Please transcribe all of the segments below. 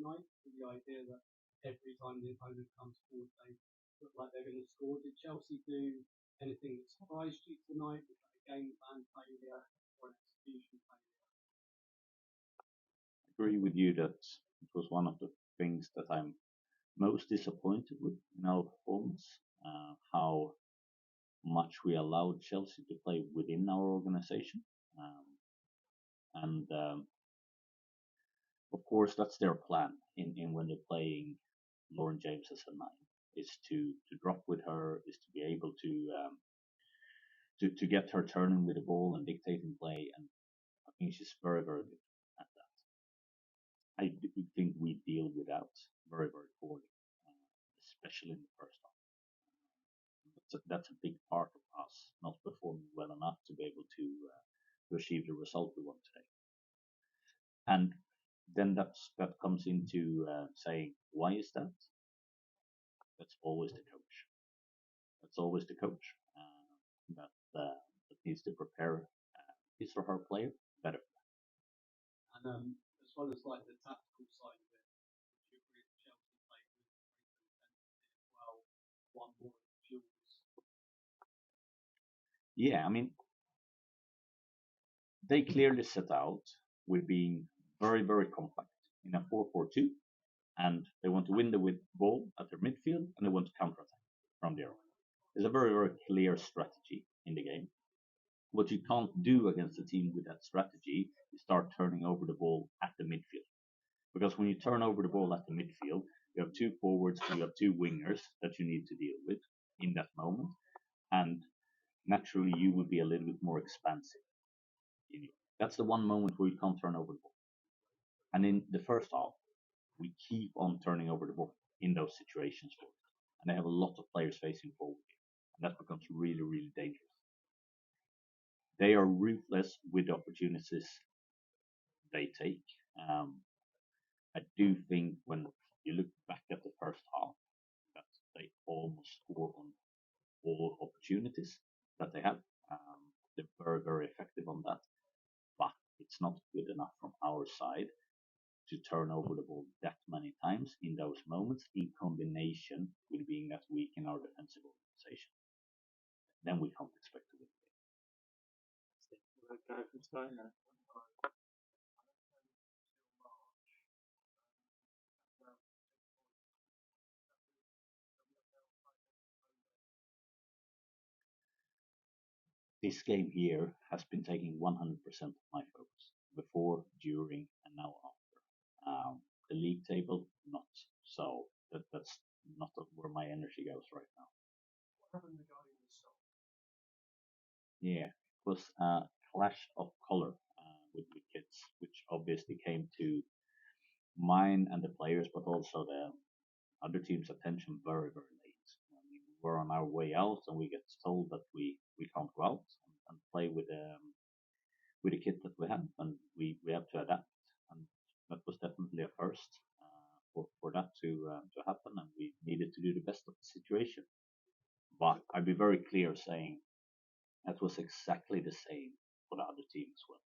tonight, with the idea that every time the opponent comes forward, they look like they're going to score. Did Chelsea do anything that surprised you tonight? Was that a game plan failure or an execution failure? I agree with you that it was one of the things that I'm most disappointed with in our performance. How much we allowed Chelsea to play within our organization. And of course, that's their plan in when they're playing Lauren James as a nine, is to drop with her, is to be able to get her turning with the ball and dictating play. And I think she's very, very good at that. I do think we deal with that very, very poorly, especially in the first half. That's a big part of us not performing well enough to be able to achieve the result we want today. And then that comes into saying, why is that? That's always the coach. That's always the coach that needs to prepare his or her player better. And as well as like the tactical side of it, would you agree that Chelsea played with intensity as well? One more duels. Yeah, I mean, they clearly set out with being very, very compact in a 4-4-2, and they want to win the ball at their midfield, and they want to counterattack from there. There's a very, very clear strategy in the game. What you can't do against a team with that strategy is start turning over the ball at the midfield. Because when you turn over the ball at the midfield, you have two forwards, you have two wingers that you need to deal with in that moment. And naturally, you would be a little bit more expansive. That's the one moment where you can't turn over the ball. And in the first half, we keep on turning over the ball in those situations. And they have a lot of players facing forward. And that becomes really, really dangerous. They are ruthless with the opportunities they take. I do think when you look back at the first half, that they almost score on all opportunities that they have. They're very, very effective on that. But it's not good enough from our side to turn over the ball that many times in those moments in combination with being that weak in our defensive organization. Then we can't expect to win the game. This game here has been taking 100% of my focus before, during, and now after. The league table, not so. That's not where my energy goes right now. What happened regarding the song? Yeah, it was a clash of color with the kids, which obviously came to mine and the players, but also the other team's attention very, very late. I mean, we were on our way out, and we get told that we can't go out and play with the kit that we have, and we have to adapt. And that was definitely a first for that to happen, and we needed to do the best of the situation. But I'd be very clear saying that was exactly the same for the other team as well.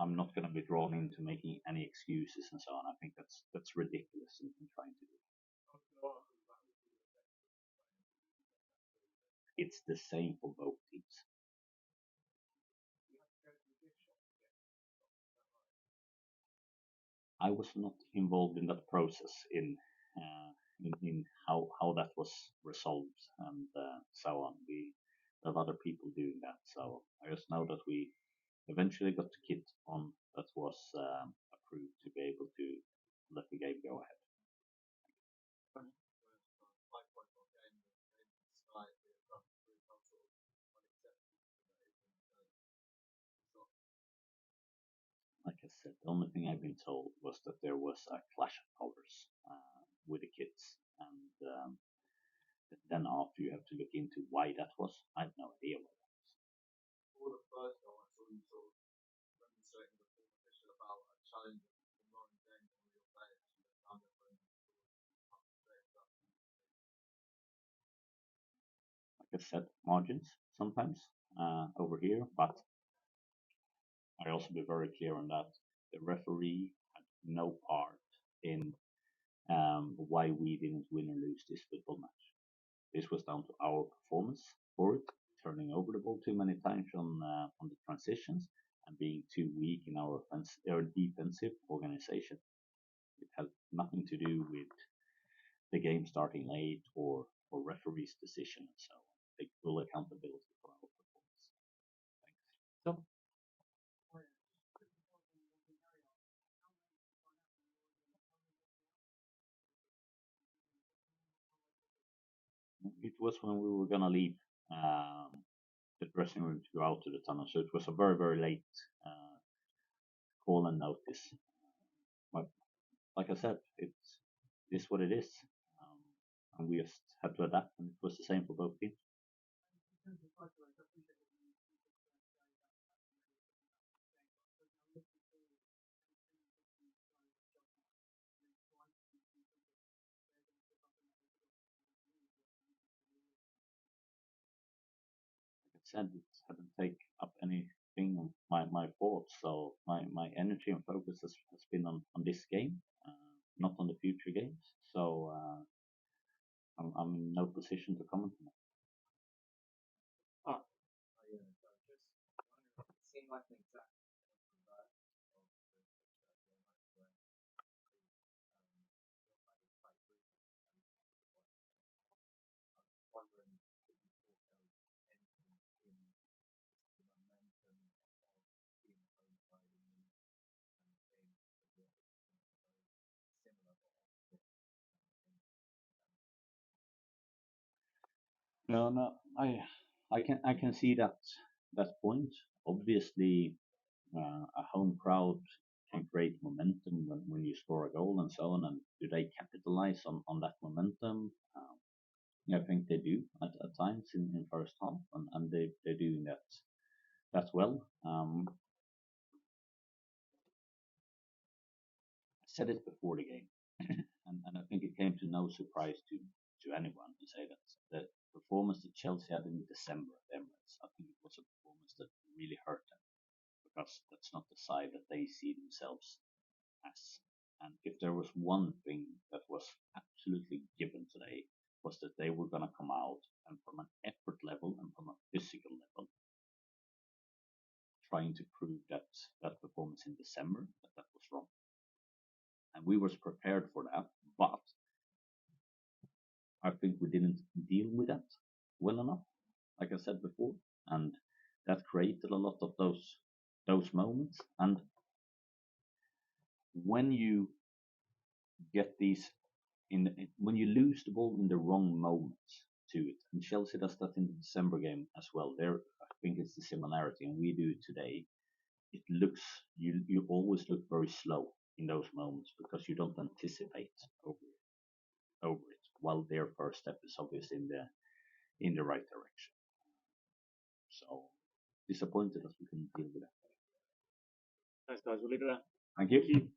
I'm not going to be drawn into making any excuses and so on. I think that's ridiculous in trying to do. It's the same for both teams. I was not involved in that process in how that was resolved and so on. We have other people doing that, so I just know that we eventually got the kit on that was approved to be able to let the game go ahead. Like I said, the only thing I've been told was that there was a clash of colors with the kids, and then after you have to look into why that was. I have no idea why that was. For the first time, I saw you sort of demonstrating the form official about a challenge from Lauren James and your players. Like I said, margins sometimes over here, but I also be very clear on that. The referee had no part in why we didn't win or lose this football match. This was down to our performance for it, turning over the ball too many times on the transitions and being too weak in our defensive organization. It had nothing to do with the game starting late or referees' decision and so on. Take full accountability for our performance. Thanks. So, it was when we were gonna leave the dressing room to go out to the tunnel, so it was a very very late call and notice. But like I said, it's what it is, and we just had to adapt, and it was the same for both teams. Like I said, it hadn't taken up anything of my thoughts, so my energy and focus has been on this game, not on the future games. So I'm in no position to comment on that. Oh, yeah, so just wondering, it seemed like an exact convert of the picture of the match where looked like it's quite brutal and I was wondering if you thought there was anything in just the momentum of being a home side in the game that was similar but opposite in No, I can see that point. Obviously, a home crowd can create momentum when you score a goal and so on. And do they capitalize on that momentum? I think they do at times in first half, and they're doing that well. I said it before the game, and I think it came to no surprise to anyone to say that the performance that Chelsea had in December at Emirates, I think it was a performance that really hurt them because that's not the side that they see themselves as. And if there was one thing that was absolutely given today, was that they were going to come out and from an effort level and from a physical level, trying to prove that performance in December that was wrong. And we was prepared for that, but I think we didn't deal with that well enough, like I said before, and that created a lot of those moments. And when you get these when you lose the ball in the wrong moments to it, and Chelsea does that in the December game as well. There, I think it's the similarity, and we do it today. It looks you always look very slow in those moments because you don't anticipate over it. While their first step is obviously in the right direction. So disappointed as we couldn't deal with that. Thanks, guys. We'll leave it there. Thank you.